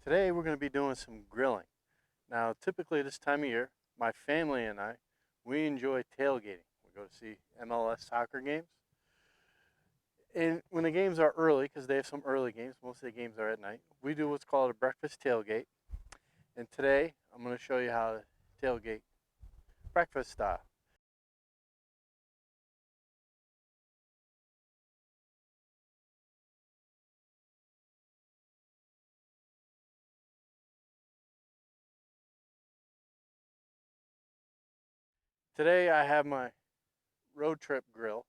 Today we're going to be doing some grilling. Now, typically this time of year, my family and I, we enjoy tailgating. We go to see MLS soccer games. And when the games are early, because they have some early games, most of the games are at night, we do what's called a breakfast tailgate. And today I'm going to show you how to tailgate breakfast style. Today I have my road trip grill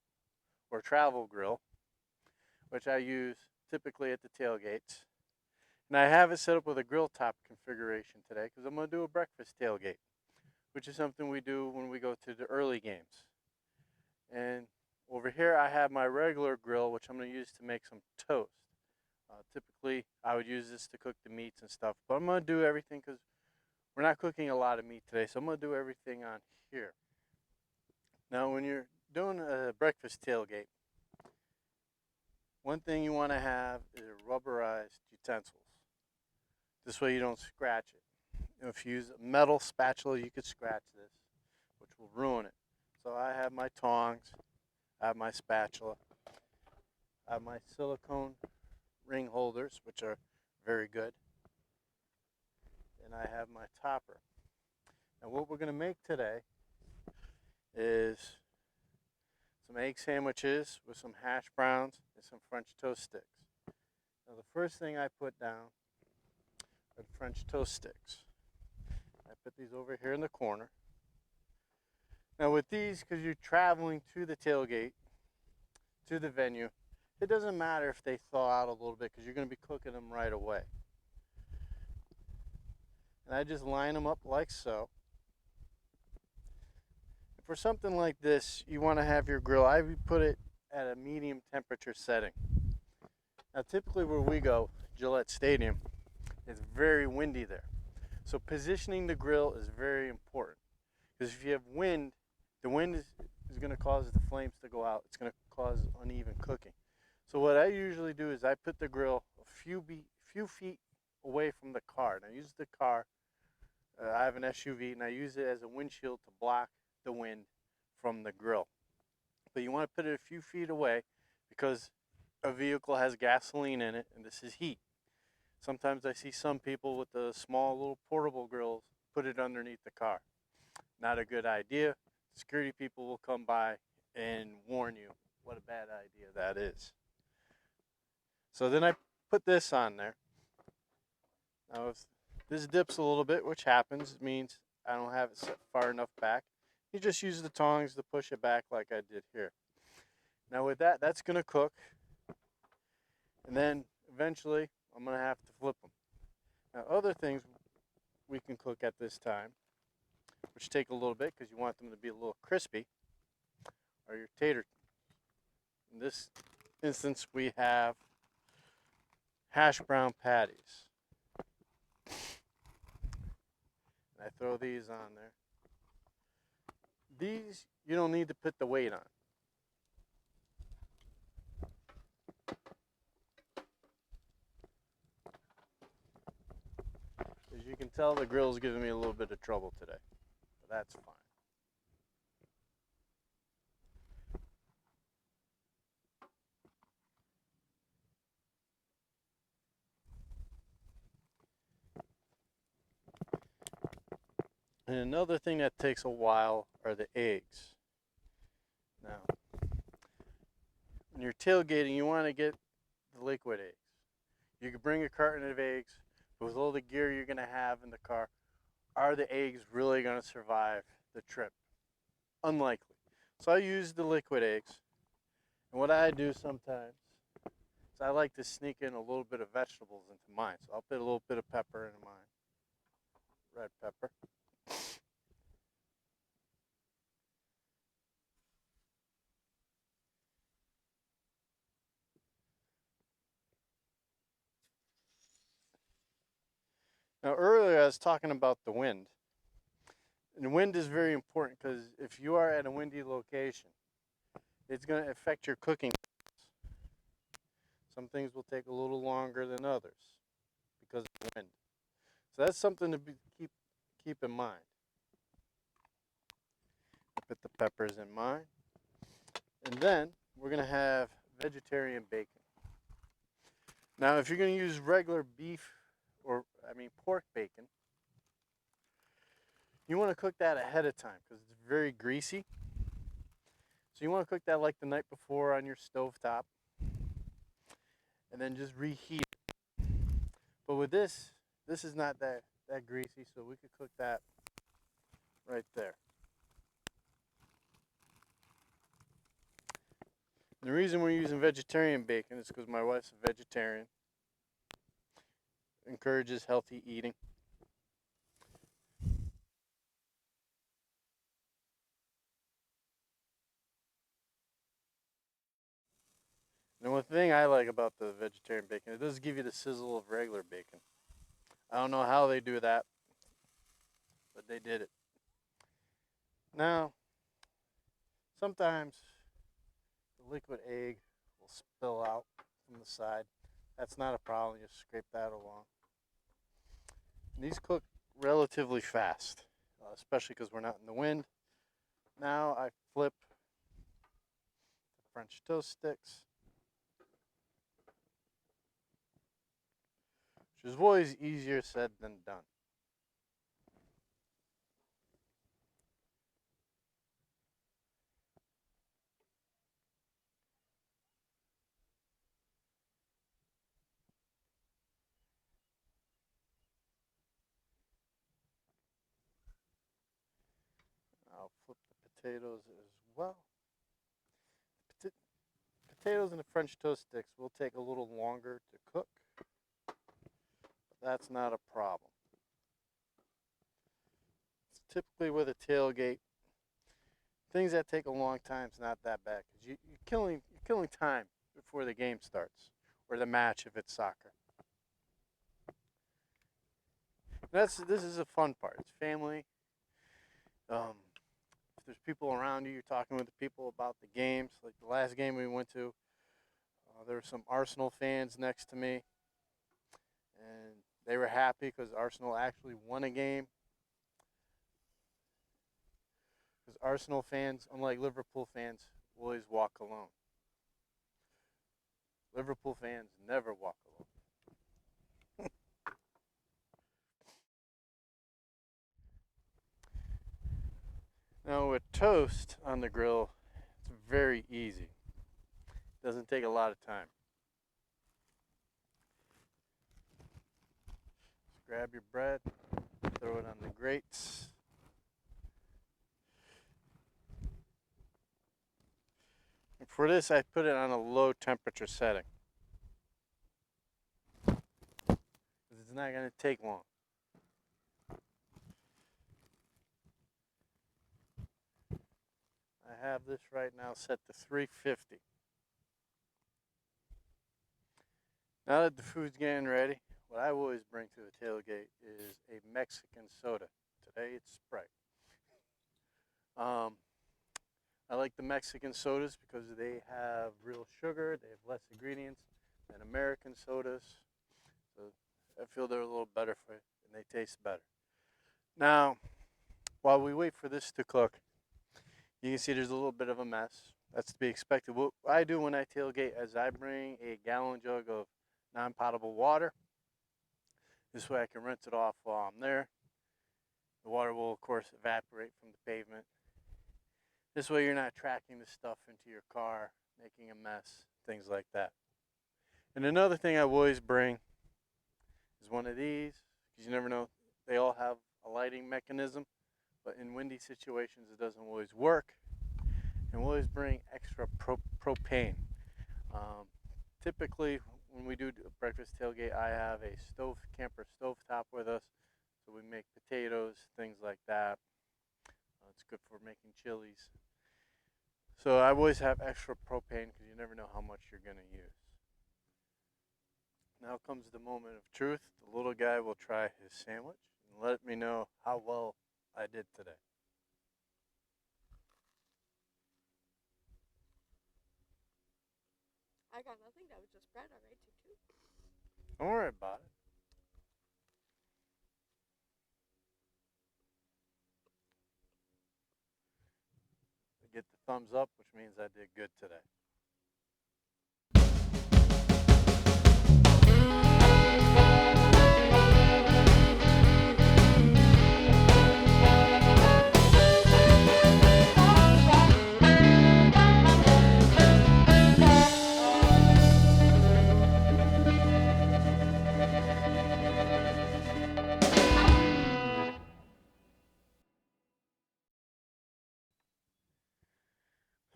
or travel grill, which I use typically at the tailgates. And I have it set up with a grill top configuration today because I'm going to do a breakfast tailgate, which is something we do when we go to the early games. And over here I have my regular grill, which I'm going to use to make some toast. Typically, I would use this to cook the meats and stuff, but I'm going to do everything because we're not cooking a lot of meat today, so I'm going to do everything on here. Now, when you're doing a breakfast tailgate, one thing you want to have is rubberized utensils. This way you don't scratch it. If you use a metal spatula, you could scratch this, which will ruin it. So I have my tongs, I have my spatula, I have my silicone ring holders, which are very good, and I have my topper. Now what we're going to make today is some egg sandwiches with some hash browns and some French toast sticks. Now the first thing I put down are the French toast sticks. I put these over here in the corner. Now with these, because you're traveling to the tailgate, to the venue, it doesn't matter if they thaw out a little bit because you're going to be cooking them right away. And I just line them up like so. For something like this, you want to have your grill, I put it at a medium temperature setting. Now typically where we go, Gillette Stadium, it's very windy there. So positioning the grill is very important. Because if you have wind, the wind is going to cause the flames to go out. It's going to cause uneven cooking. So what I usually do is I put the grill a few feet away from the car. And I use the car, I have an SUV, and I use it as a windshield to block the wind from the grill. But you want to put it a few feet away because a vehicle has gasoline in it, and this is heat. Sometimes I see some people with the small little portable grills put it underneath the car. Not a good idea. Security people will come by and warn you what a bad idea that is. So then I put this on there. Now if this dips a little bit, which happens, it means I don't have it set far enough back. You just use the tongs to push it back like I did here. Now with that, that's going to cook. And then eventually I'm going to have to flip them. Now other things we can cook at this time, which take a little bit because you want them to be a little crispy, are your tater. In this instance, we have hash brown patties. And I throw these on there. These, you don't need to put the weight on. As you can tell, the grill's giving me a little bit of trouble today, but that's fine. And another thing that takes a while are the eggs. Now, when you're tailgating, you want to get the liquid eggs. You can bring a carton of eggs, but with all the gear you're going to have in the car, are the eggs really going to survive the trip? Unlikely. So I use the liquid eggs. And what I do sometimes is I like to sneak in a little bit of vegetables into mine. So I'll put a little bit of pepper in mine, red pepper. Now earlier I was talking about the wind. And wind is very important because if you are at a windy location, it's going to affect your cooking. Some things will take a little longer than others because of the wind. So that's something to keep in mind. Put the peppers in mine. And then we're going to have vegetarian bacon. Now, if you're going to use regular beef pork bacon, you want to cook that ahead of time because it's very greasy. So you want to cook that like the night before on your stove top and then just reheat it. But with this is not that greasy, so we could cook that right there. And the reason we're using vegetarian bacon is because my wife's a vegetarian. Encourages healthy eating. And one thing I like about the vegetarian bacon, it does give you the sizzle of regular bacon. I don't know how they do that, but they did it. Now, sometimes the liquid egg will spill out from the side. That's not a problem. You scrape that along. And these cook relatively fast, especially because we're not in the wind. Now I flip the French toast sticks, which is always easier said than done. I'll flip the potatoes as well. Potatoes and the French toast sticks will take a little longer to cook, but that's not a problem. It's typically with a tailgate, things that take a long time is not that bad because you're killing time before the game starts or the match if it's soccer. This is a fun part. It's family. If there's people around you, you're talking with the people about the games. Like the last game we went to, there were some Arsenal fans next to me, and they were happy because Arsenal actually won a game. Because Arsenal fans, unlike Liverpool fans, always walk alone. Liverpool fans never walk alone. Now with toast on the grill, it's very easy. It doesn't take a lot of time. Just grab your bread, throw it on the grates. And for this, I put it on a low temperature setting. It's not going to take long. I have this right now set to 350. Now that the food's getting ready, what I always bring to the tailgate is a Mexican soda. Today it's Sprite. I like the Mexican sodas because they have real sugar, they have less ingredients than American sodas. So I feel they're a little better for you and they taste better. Now, while we wait for this to cook, you can see there's a little bit of a mess. That's to be expected. What I do when I tailgate is I bring a gallon jug of non-potable water. This way I can rinse it off while I'm there. The water will, of course, evaporate from the pavement. This way you're not tracking the stuff into your car, making a mess, things like that. And another thing I always bring is one of these, because you never know. They all have a lighting mechanism, but in windy situations it doesn't always work. And we'll always bring extra propane. Typically, when we do breakfast tailgate, I have a camper stove top with us, so we make potatoes, things like that. It's good for making chilies. So I always have extra propane because you never know how much you're going to use. Now comes the moment of truth. The little guy will try his sandwich and let me know how well I did today. I got nothing. That was just bread. All right, take two. Don't worry about it. get the thumbs up, which means I did good today.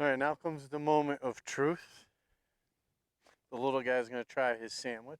All right, now comes the moment of truth. The little guy's going to try his sandwich.